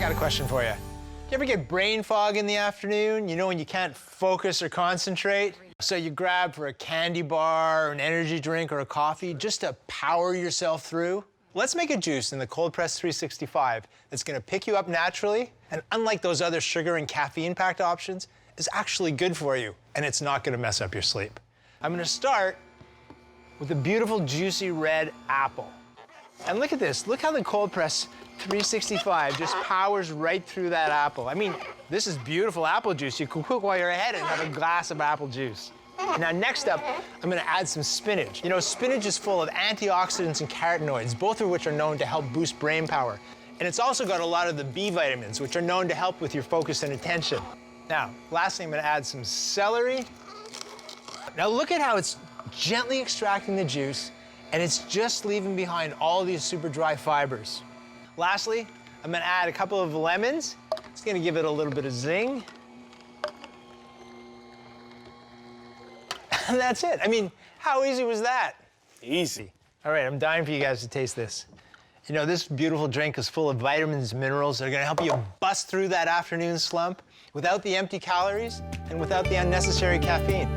got a question for you. You ever get brain fog in the afternoon? You know, when you can't focus or concentrate? So you grab for a candy bar, or an energy drink, or a coffee just to power yourself through? Let's make a juice in the Cold Press 365 that's gonna pick you up naturally, and unlike those other sugar and caffeine-packed options, is actually good for you, and it's not gonna mess up your sleep. I'm gonna start with a beautiful, juicy red apple. And look at this. Look how the Cold Press 365 just powers right through that apple. I mean, this is beautiful apple juice. You can cook while you're ahead and have a glass of apple juice. Now, next up, I'm gonna add some spinach. You know, spinach is full of antioxidants and carotenoids, both of which are known to help boost brain power. And it's also got a lot of the B vitamins, which are known to help with your focus and attention. Now, lastly, I'm gonna add some celery. Now, look at how it's gently extracting the juice, and it's just leaving behind all these super dry fibers. Lastly, I'm gonna add a couple of lemons. It's gonna give it a little bit of zing. And that's it. I mean, how easy was that? Easy. All right, I'm dying for you guys to taste this. You know, this beautiful drink is full of vitamins and minerals that are gonna help you bust through that afternoon slump without the empty calories and without the unnecessary caffeine.